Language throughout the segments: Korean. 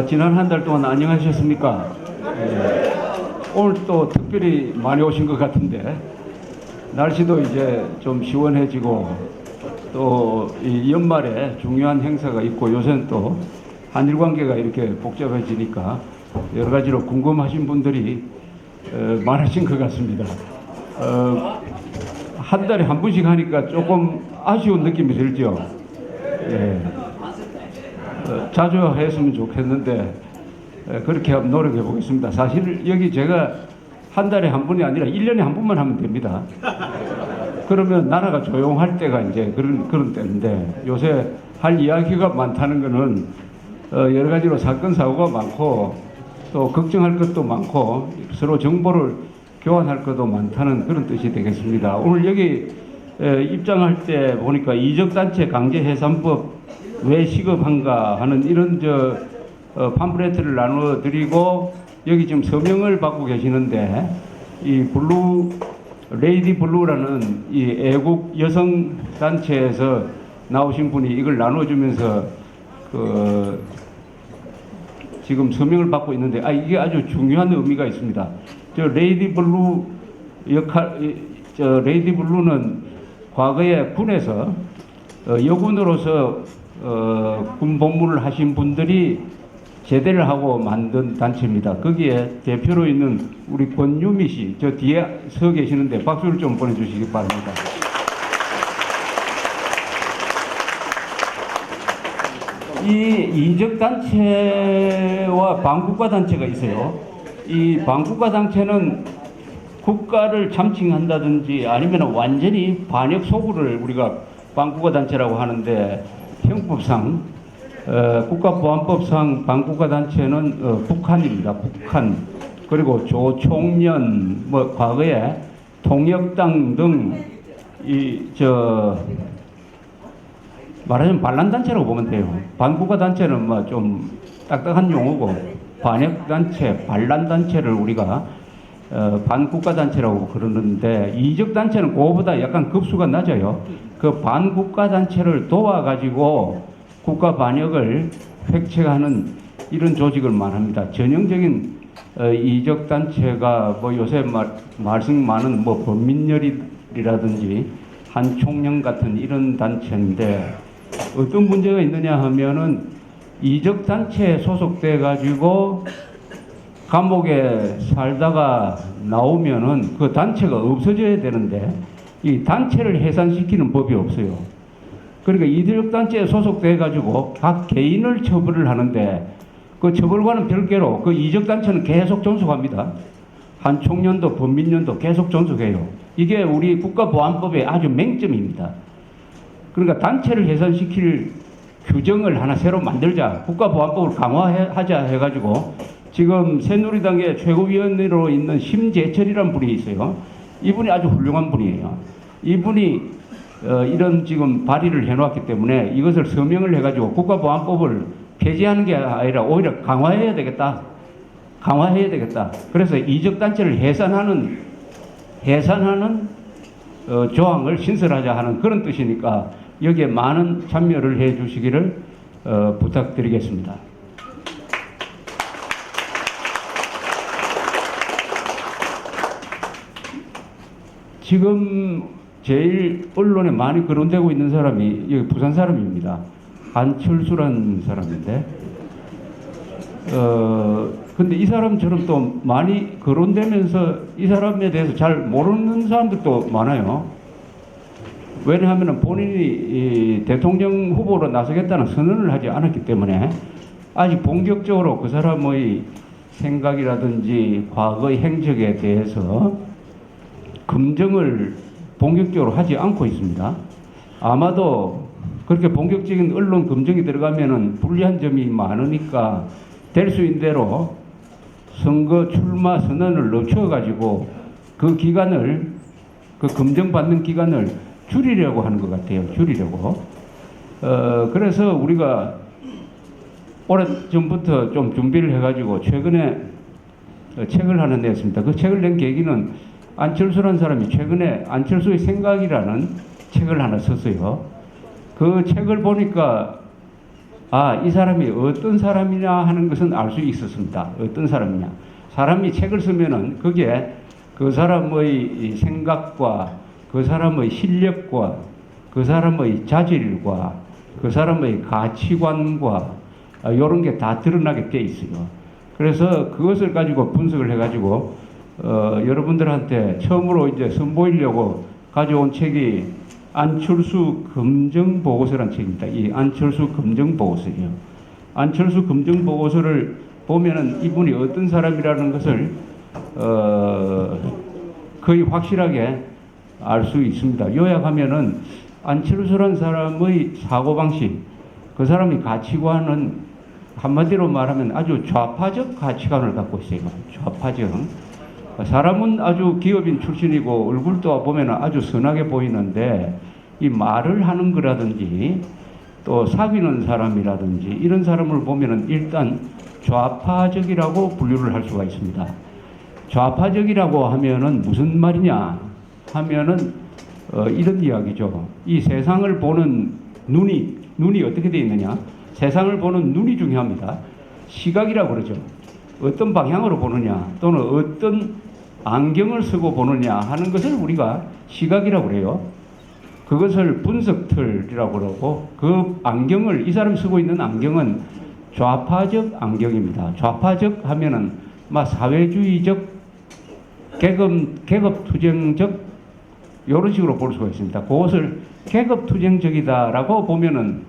지난 한 달 동안 안녕하셨습니까? 오늘 또 특별히 많이 오신 것 같은데 날씨도 이제 좀 시원해지고 또 이 연말에 중요한 행사가 있고 요새는 또 한일 관계가 이렇게 복잡해지니까 여러 가지로 궁금하신 분들이 많으신 것 같습니다. 한 달에 한 번씩 하니까 조금 아쉬운 느낌이 들죠. 예. 자주 했으면 좋겠는데 그렇게 한번 노력해 보겠습니다. 사실 여기 제가 한 달에 한 번이 아니라 1년에 한 번만 하면 됩니다. 그러면 나라가 조용할 때가 이제 그런 때인데 요새 할 이야기가 많다는 거는 여러 가지로 사건 사고가 많고 또 걱정할 것도 많고 서로 정보를 교환할 것도 많다는 그런 뜻이 되겠습니다. 오늘 여기 입장할 때 보니까 이적단체 강제해산법 왜 시급한가 하는 이런 팜플렛을 나눠드리고 여기 지금 서명을 받고 계시는데 이 레이디 블루라는 이 애국 여성 단체에서 나오신 분이 이걸 나눠주면서 지금 서명을 받고 있는데 이게 아주 중요한 의미가 있습니다. 레이디 블루는 과거에 군에서 여군으로서 군 복무를 하신 분들이 제대를 하고 만든 단체입니다. 거기에 대표로 있는 우리 권유미 씨, 저 뒤에 서 계시는데 박수를 좀 보내주시기 바랍니다. 이 이적단체와 반국가단체가 있어요. 이 반국가단체는 국가를 참칭한다든지 아니면 완전히 반역 소구를 우리가 반국가단체라고 하는데 형법상 국가보안법상 반국가단체는 북한입니다. 북한 그리고 조총련 과거에 통역당 등 말하자면 반란단체라고 보면 돼요. 반국가단체는 좀 딱딱한 용어고 반역단체, 반란단체를 우리가 반국가단체라고 그러는데 이적단체는 그거보다 약간 급수가 낮아요. 그 반국가단체를 도와가지고 국가 반역을 획책하는 이런 조직을 말합니다. 전형적인 이적단체가 요새 말씀 많은 범민열이라든지 한총련 같은 이런 단체인데 어떤 문제가 있느냐 하면은 이적단체에 소속돼 가지고 감옥에 살다가 나오면은 그 단체가 없어져야 되는데 이 단체를 해산시키는 법이 없어요. 그러니까 이적단체에 소속돼 가지고 각 개인을 처벌을 하는데 그 처벌과는 별개로 그 이적단체는 계속 존속합니다. 한총련도 범민련도 계속 존속해요. 이게 우리 국가보안법의 아주 맹점입니다. 그러니까 단체를 해산시킬 규정을 하나 새로 만들자, 국가보안법을 강화하자 해가지고 지금 새누리당의 최고위원으로 있는 심재철이라는 분이 있어요. 이분이 아주 훌륭한 분이에요. 이분이 이런 지금 발의를 해놓았기 때문에 이것을 서명을 해가지고 국가보안법을 폐지하는 게 아니라 오히려 강화해야 되겠다. 그래서 이적단체를 해산하는 조항을 신설하자 하는 그런 뜻이니까 여기에 많은 참여를 해 주시기를 부탁드리겠습니다. 지금 제일 언론에 많이 거론되고 있는 사람이 여기 부산 사람입니다. 안철수라는 사람인데 근데 이 사람처럼 또 많이 거론되면서 이 사람에 대해서 잘 모르는 사람들도 많아요. 왜냐하면 본인이 대통령 후보로 나서겠다는 선언을 하지 않았기 때문에 아직 본격적으로 그 사람의 생각이라든지 과거의 행적에 대해서 검증을 본격적으로 하지 않고 있습니다. 아마도 그렇게 본격적인 언론 검증이 들어가면은 불리한 점이 많으니까 될 수 있는 대로 선거 출마 선언을 늦춰가지고 그 기간을, 그 검증받는 기간을 줄이려고 하는 것 같아요. 그래서 우리가 오래전부터 좀 준비를 해가지고 최근에 책을 하나 냈습니다. 그 책을 낸 계기는 안철수라는 사람이 최근에 안철수의 생각이라는 책을 하나 썼어요. 그 책을 보니까 아, 이 사람이 어떤 사람이냐 하는 것은 알 수 있었습니다. 어떤 사람이냐. 사람이 책을 쓰면은 그게 그 사람의 생각과 그 사람의 실력과 그 사람의 자질과 그 사람의 가치관과 이런 게 다 드러나게 돼 있어요. 그래서 그것을 가지고 분석을 해가지고 여러분들한테 처음으로 이제 선보이려고 가져온 책이 안철수 검증보고서라는 책입니다. 이 안철수 검증보고서예요. 안철수 검증보고서를 보면은 이분이 어떤 사람이라는 것을 거의 확실하게 알 수 있습니다. 요약하면은 안철수라는 사람의 사고방식, 그 사람의 가치관은 한마디로 말하면 아주 좌파적 가치관을 갖고 있어요. 좌파적. 사람은 아주 기업인 출신이고 얼굴도 보면 아주 선하게 보이는데 이 말을 하는 거라든지 또 사귀는 사람이라든지 이런 사람을 보면은 일단 좌파적이라고 분류를 할 수가 있습니다. 좌파적이라고 하면은 무슨 말이냐 하면은 이런 이야기죠. 이 세상을 보는 눈이 어떻게 되어 있느냐? 세상을 보는 눈이 중요합니다. 시각이라고 그러죠. 어떤 방향으로 보느냐 또는 어떤 안경을 쓰고 보느냐 하는 것을 우리가 시각이라고 그래요. 그것을 분석틀이라고 그러고 그 안경을 이 사람이 쓰고 있는 안경은 좌파적 안경입니다. 좌파적 하면은 막 사회주의적 계급투쟁적 이런 식으로 볼 수가 있습니다. 그것을 계급투쟁적이다라고 보면은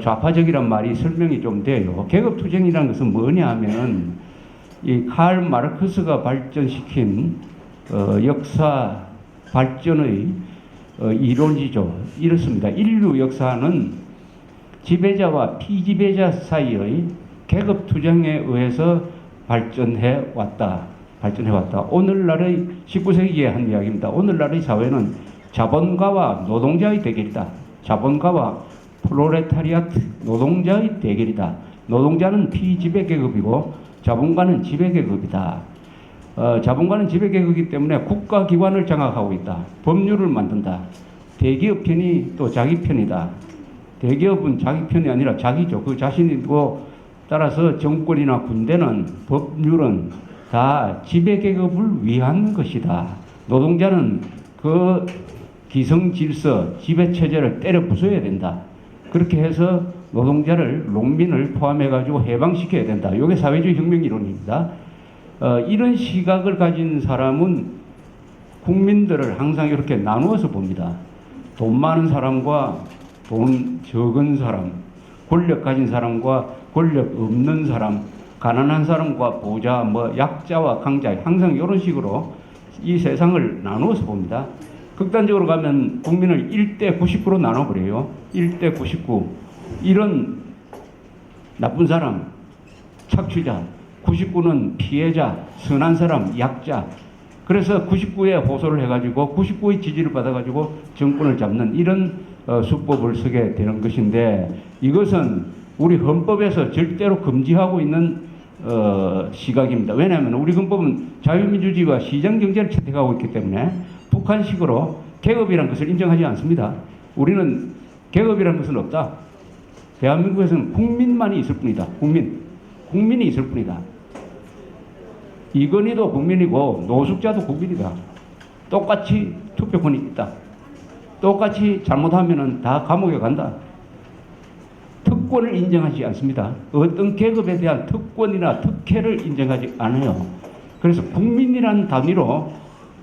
좌파적이란 말이 설명이 좀 돼요. 계급투쟁이라는 것은 뭐냐 하면은 이 칼 마르크스가 발전시킨 역사 발전의 이론이죠. 이렇습니다. 인류 역사는 지배자와 피지배자 사이의 계급투쟁에 의해서 발전해 왔다. 오늘날의 19세기의 한 이야기입니다. 오늘날의 사회는 자본가와 노동자의 대결이다. 자본가와 프로레타리아트, 노동자의 대결이다. 노동자는 피지배 계급이고 자본가는 지배 계급이다. 자본가는 지배 계급이기 때문에 국가기관을 장악하고 있다. 법률을 만든다. 대기업 편이 또 자기 편이다. 대기업은 자기 편이 아니라 자기죠. 그 자신이고 따라서 정권이나 군대는 법률은 다 지배계급을 위한 것이다. 노동자는 그 기성질서, 지배체제를 때려 부숴야 된다. 그렇게 해서 노동자를, 농민을 포함해가지고 해방시켜야 된다. 이게 사회주의 혁명 이론입니다. 이런 시각을 가진 사람은 국민들을 항상 이렇게 나누어서 봅니다. 돈 많은 사람과 돈 적은 사람, 권력 가진 사람과 권력 없는 사람, 가난한 사람과 부자, 약자와 강자, 항상 이런 식으로 이 세상을 나누어서 봅니다. 극단적으로 가면 국민을 1대 99로 나눠버려요. 1대 99. 이런 나쁜 사람, 착취자, 99는 피해자, 선한 사람, 약자. 그래서 99에 호소를 해가지고 99의 지지를 받아가지고 정권을 잡는 이런 수법을 쓰게 되는 것인데 이것은 우리 헌법에서 절대로 금지하고 있는 시각입니다. 왜냐하면 우리 헌법은 자유민주주의와 시장경제를 채택하고 있기 때문에 북한식으로 계급이라는 것을 인정하지 않습니다. 우리는 계급이라는 것은 없다. 대한민국에서는 국민만이 있을 뿐이다. 국민이 있을 뿐이다. 이건희도 국민이고 노숙자도 국민이다. 똑같이 투표권이 있다. 똑같이 잘못하면 다 감옥에 간다. 특권을 인정하지 않습니다. 어떤 계급에 대한 특권이나 특혜를 인정하지 않아요. 그래서 국민이라는 단위로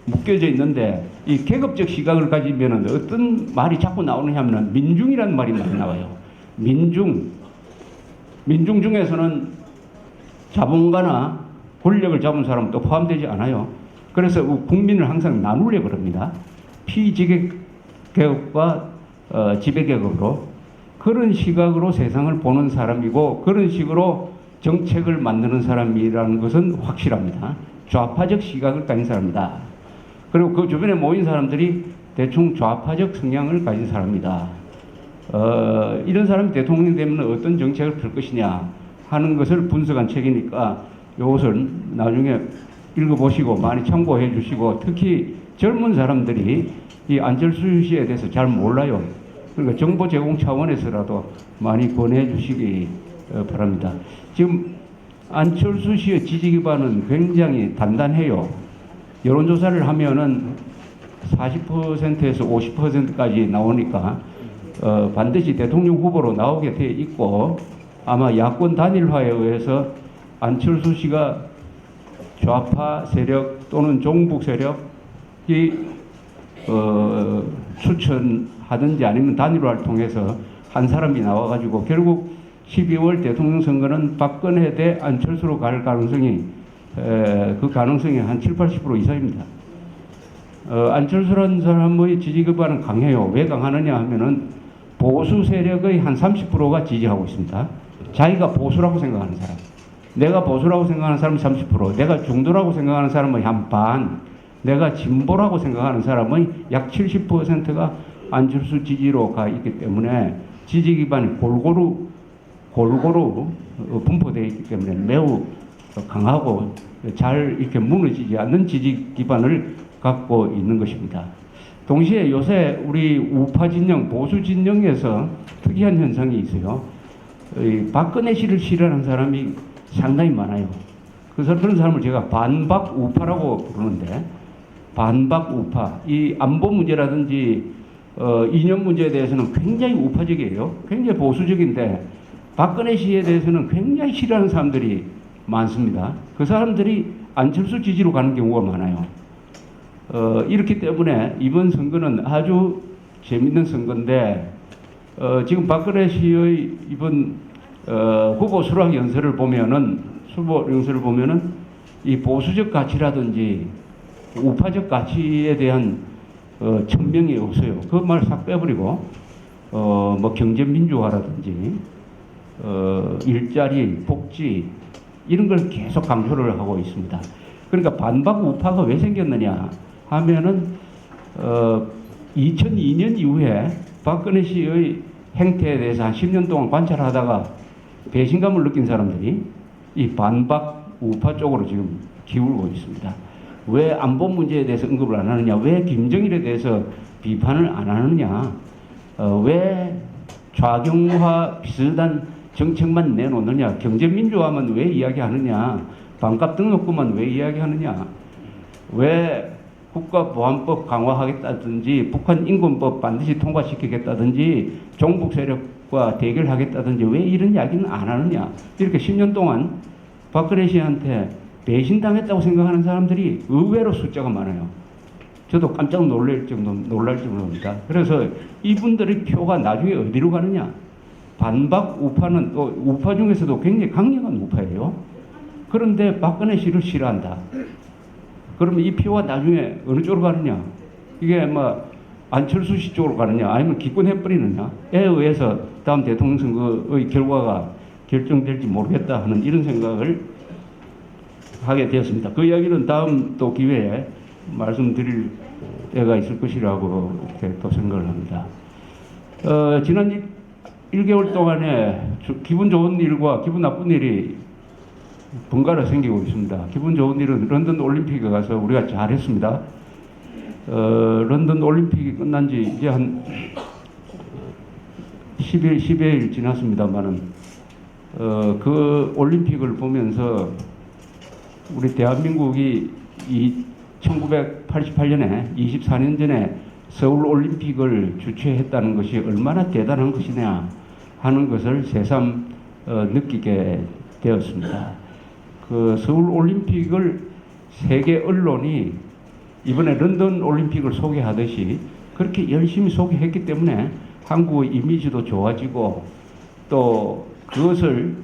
묶여져 있는데 이 계급적 시각을 가지면 어떤 말이 자꾸 나오느냐 하면 민중이라는 말이 많이 나와요. 민중 중에서는 자본가나 권력을 잡은 사람도 포함되지 않아요. 그래서 국민을 항상 나누려고 합니다. 피지배계급과 지배계급으로 그런 시각으로 세상을 보는 사람이고 그런 식으로 정책을 만드는 사람이라는 것은 확실합니다. 좌파적 시각을 가진 사람이다. 그리고 그 주변에 모인 사람들이 대충 좌파적 성향을 가진 사람이다. 이런 사람이 대통령이 되면 어떤 정책을 펼 것이냐 하는 것을 분석한 책이니까 이것을 나중에 읽어보시고 많이 참고해 주시고 특히 젊은 사람들이 이 안철수 씨에 대해서 잘 몰라요. 그러니까 정보 제공 차원에서라도 많이 권해 주시기 바랍니다. 지금 안철수 씨의 지지 기반은 굉장히 단단해요. 여론조사를 하면은 40%에서 50%까지 나오니까 반드시 대통령 후보로 나오게 돼 있고, 아마 야권 단일화에 의해서 안철수 씨가 좌파 세력 또는 종북 세력이 추천하든지 아니면 단일화를 통해서 한 사람이 나와가지고 결국 12월 대통령 선거는 박근혜 대 안철수로 갈 가능성이 그 가능성이 한 70~80% 이상입니다. 안철수라는 사람의 지지 기반은 강해요. 왜 강하느냐 하면은 보수 세력의 한 30%가 지지하고 있습니다. 자기가 보수라고 생각하는 사람, 내가 보수라고 생각하는 사람이 30%, 내가 중도라고 생각하는 사람은 한 반, 내가 진보라고 생각하는 사람의 약 70%가 안철수 지지로 가 있기 때문에 지지 기반이 골고루 분포되어 있기 때문에 매우 강하고 잘 이렇게 무너지지 않는 지지 기반을 갖고 있는 것입니다. 동시에 요새 우리 우파 진영, 보수 진영에서 특이한 현상이 있어요. 박근혜 씨를 싫어하는 사람이 상당히 많아요. 그런 사람을 제가 반박 우파라고 부르는데, 반박 우파, 이 안보 문제라든지 이념 문제에 대해서는 굉장히 우파적이에요. 굉장히 보수적인데 박근혜 씨에 대해서는 굉장히 싫어하는 사람들이 많습니다. 그 사람들이 안철수 지지로 가는 경우가 많아요. 이렇기 때문에 이번 선거는 아주 재밌는 선거인데, 지금 박근혜 씨의 이번 후보 수락 연설을 보면은 이 보수적 가치라든지 우파적 가치에 대한 천명이 없어요. 그 말 싹 빼버리고 뭐 경제 민주화라든지 일자리, 복지 이런 걸 계속 강조를 하고 있습니다. 그러니까 반박 우파가 왜 생겼느냐 하면은 2002년 이후에 박근혜 씨의 행태에 대해서 한 10년 동안 관찰하다가 배신감을 느낀 사람들이 이 반박 우파 쪽으로 지금 기울고 있습니다. 왜 안보 문제에 대해서 언급을 안 하느냐, 왜 김정일에 대해서 비판을 안 하느냐, 왜 좌경화 비슷한 정책만 내놓느냐, 경제민주화만 왜 이야기하느냐, 반값 등록금만 왜 이야기하느냐, 왜 국가보안법 강화하겠다든지 북한 인권법 반드시 통과시키겠다든지 종북 세력과 대결하겠다든지 왜 이런 이야기는 안 하느냐. 이렇게 10년 동안 박근혜 씨한테 배신당했다고 생각하는 사람들이 의외로 숫자가 많아요. 저도 깜짝 놀랄 정도입니다. 그래서 이분들의 표가 나중에 어디로 가느냐. 반박 우파는 또 우파 중에서도 굉장히 강력한 우파예요. 그런데 박근혜 씨를 싫어한다. 그러면 이 표가 나중에 어느 쪽으로 가느냐? 이게 뭐 안철수 씨 쪽으로 가느냐? 아니면 기권해버리느냐에 의해서 다음 대통령 선거의 결과가 결정될지 모르겠다 하는 이런 생각을 하게 되었습니다. 그 이야기는 다음 또 기회에 말씀드릴 때가 있을 것이라고 이렇게 또 생각을 합니다. 지난 1개월 동안에 기분 좋은 일과 기분 나쁜 일이 번갈아 생기고 있습니다. 기분 좋은 일은 런던 올림픽에 가서 우리가 잘했습니다. 런던 올림픽이 끝난 지 이제 한 10여일 지났습니다만은, 그 올림픽을 보면서 우리 대한민국이 1988년에 24년 전에 서울 올림픽을 주최했다는 것이 얼마나 대단한 것이냐 하는 것을 새삼 느끼게 되었습니다. 그 서울 올림픽을 세계 언론이 이번에 런던 올림픽을 소개하듯이 그렇게 열심히 소개했기 때문에 한국의 이미지도 좋아지고, 또 그것을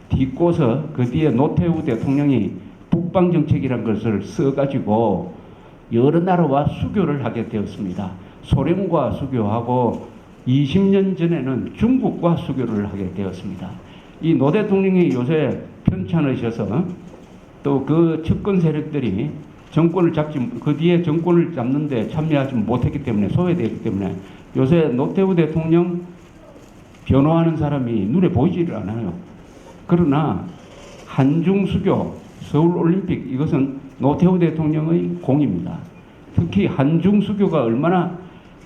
딛고서 그 뒤에 노태우 대통령이 북방 정책이라는 것을 써가지고 여러 나라와 수교를 하게 되었습니다. 소련과 수교하고 20년 전에는 중국과 수교를 하게 되었습니다. 이 노 대통령이 요새 편찮으셔서 또 그 측근 세력들이 정권을 그 뒤에 정권을 잡는데 참여하지 못했기 때문에, 소외되었기 때문에 요새 노태우 대통령 변호하는 사람이 눈에 보이지를 않아요. 그러나 한중수교, 서울올림픽, 이것은 노태우 대통령의 공입니다. 특히 한중수교가 얼마나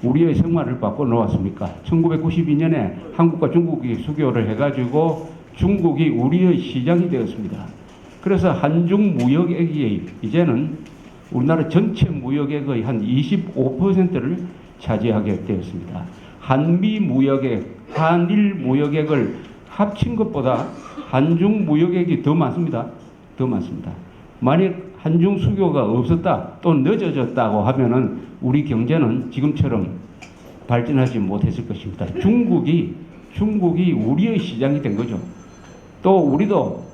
우리의 생활을 바꿔 놓았습니까? 1992년에 한국과 중국이 수교를 해가지고 중국이 우리의 시장이 되었습니다. 그래서 한중 무역액이 이제는 우리나라 전체 무역액의 한 25%를 차지하게 되었습니다. 한미 무역액, 한일 무역액을 합친 것보다 한중 무역액이 더 많습니다. 더 많습니다. 만약 한중 수교가 없었다, 또 늦어졌다고 하면은 우리 경제는 지금처럼 발전하지 못했을 것입니다. 중국이 우리의 시장이 된 거죠. 또 우리도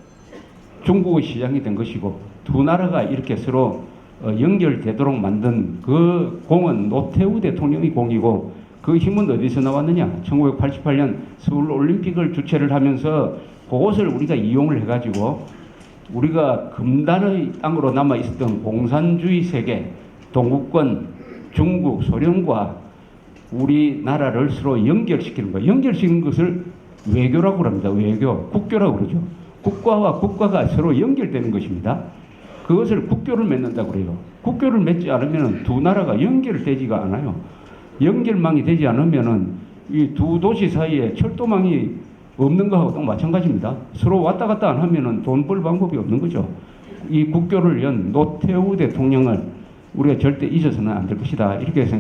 중국의 시장이 된 것이고, 두 나라가 이렇게 서로 연결되도록 만든 그 공은 노태우 대통령의 공이고, 그 힘은 어디서 나왔느냐? 1988년 서울 올림픽을 주최를 하면서 그것을 우리가 이용을 해가지고 우리가 금단의 땅으로 남아 있었던 공산주의 세계, 동구권, 중국, 소련과 우리나라를 서로 연결시키는 거. 연결시키는 것을 외교라고 합니다. 외교, 국교라고 그러죠. 국가와 국가가 서로 연결되는 것입니다. 그것을 국교를 맺는다고 그래요. 국교를 맺지 않으면 두 나라가 연결되지가 않아요. 연결망이 되지 않으면 이 두 도시 사이에 철도망이 없는 거하고 또 마찬가지입니다. 서로 왔다 갔다 안 하면 돈 벌 방법이 없는 거죠. 이 국교를 연 노태우 대통령을 우리가 절대 잊어서는 안 될 것이다. 이렇게 생각합니다.